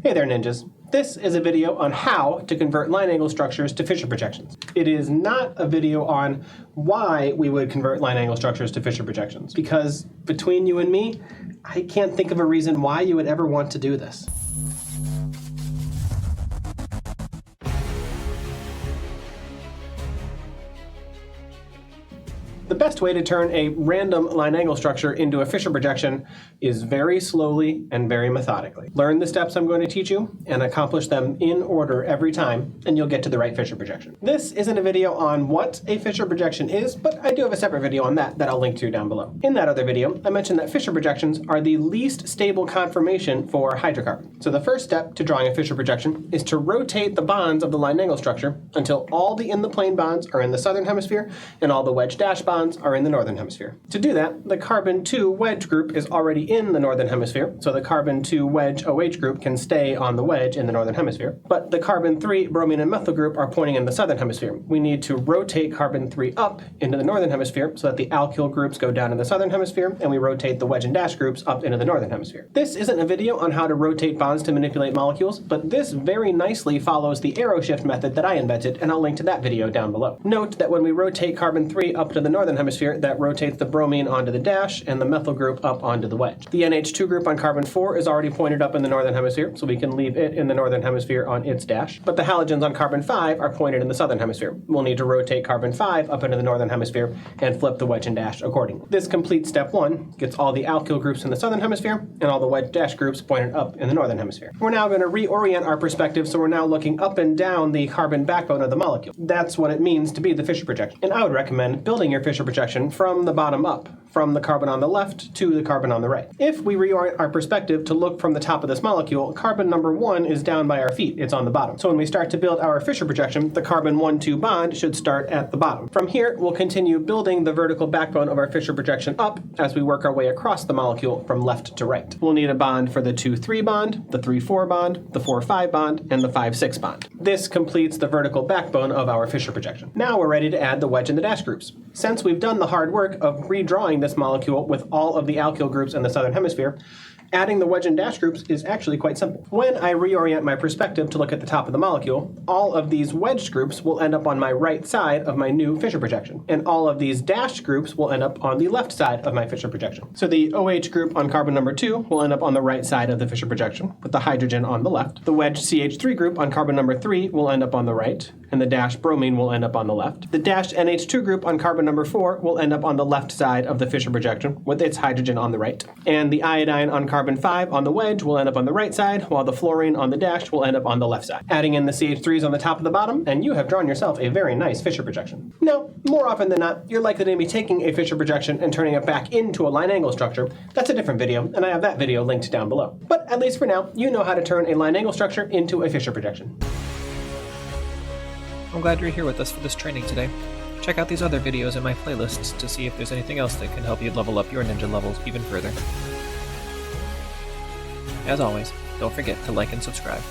Hey there, ninjas. This is a video on how to convert line angle structures to Fischer projections. It is not a video on why we would convert line angle structures to Fischer projections, because between you and me, I can't think of a reason why you would ever want to do this. The best way to turn a random line angle structure into a Fischer projection is very slowly and very methodically. Learn the steps I'm going to teach you and accomplish them in order every time, and you'll get to the right Fischer projection. This isn't a video on what a Fischer projection is, but I do have a separate video on that I'll link to down below. In that other video, I mentioned that Fischer projections are the least stable conformation for hydrocarbon. So the first step to drawing a Fischer projection is to rotate the bonds of the line angle structure until all the in the plane bonds are in the southern hemisphere and all the wedge dash bonds are in the northern hemisphere. To do that, the carbon-2 wedge group is already in the northern hemisphere, so the carbon-2 wedge OH group can stay on the wedge in the northern hemisphere. But the carbon-3 bromine and methyl group are pointing in the southern hemisphere. We need to rotate carbon-3 up into the northern hemisphere so that the alkyl groups go down in the southern hemisphere, and we rotate the wedge and dash groups up into the northern hemisphere. This isn't a video on how to rotate bonds to manipulate molecules, but this very nicely follows the arrow shift method that I invented, and I'll link to that video down below. Note that when we rotate carbon-3 up to the northern hemisphere, that rotates the bromine onto the dash and the methyl group up onto the wedge. The NH2 group on carbon-4 is already pointed up in the northern hemisphere, so we can leave it in the northern hemisphere on its dash. But the halogens on carbon-5 are pointed in the southern hemisphere. We'll need to rotate carbon-5 up into the northern hemisphere and flip the wedge and dash accordingly. This completes step 1, gets all the alkyl groups in the southern hemisphere and all the wedge dash groups pointed up in the northern hemisphere. We're now going to reorient our perspective, so we're now looking up and down the carbon backbone of the molecule. That's what it means to be the Fischer projection. And I would recommend building your Fischer projection from the bottom up, from the carbon on the left to the carbon on the right. If we reorient our perspective to look from the top of this molecule, carbon number 1 is down by our feet, it's on the bottom. So when we start to build our Fischer projection, the carbon 1,2 bond should start at the bottom. From here, we'll continue building the vertical backbone of our Fischer projection up as we work our way across the molecule from left to right. We'll need a bond for the 2,3 bond, the 3,4 bond, the 4,5 bond, and the 5,6 bond. This completes the vertical backbone of our Fischer projection. Now we're ready to add the wedge and the dash groups. Since we've done the hard work of redrawing this molecule with all of the alkyl groups in the southern hemisphere, adding the wedge and dash groups is actually quite simple. When I reorient my perspective to look at the top of the molecule, all of these wedge groups will end up on my right side of my new Fischer projection, and all of these dash groups will end up on the left side of my Fischer projection. So the OH group on carbon number 2 will end up on the right side of the Fischer projection, with the hydrogen on the left. The wedge CH3 group on carbon number 3 will end up on the right, and the dash bromine will end up on the left. The dash NH2 group on carbon number 4 will end up on the left side of the Fischer projection, with its hydrogen on the right. And the iodine on carbon 5 on the wedge will end up on the right side, while the fluorine on the dash will end up on the left side. Adding in the CH3s on the top and the bottom, and you have drawn yourself a very nice Fischer projection. Now, more often than not, you're likely to be taking a Fischer projection and turning it back into a line angle structure. That's a different video, and I have that video linked down below. But at least for now, you know how to turn a line angle structure into a Fischer projection. I'm glad you're here with us for this training today. Check out these other videos in my playlists to see if there's anything else that can help you level up your ninja levels even further. As always, don't forget to like and subscribe.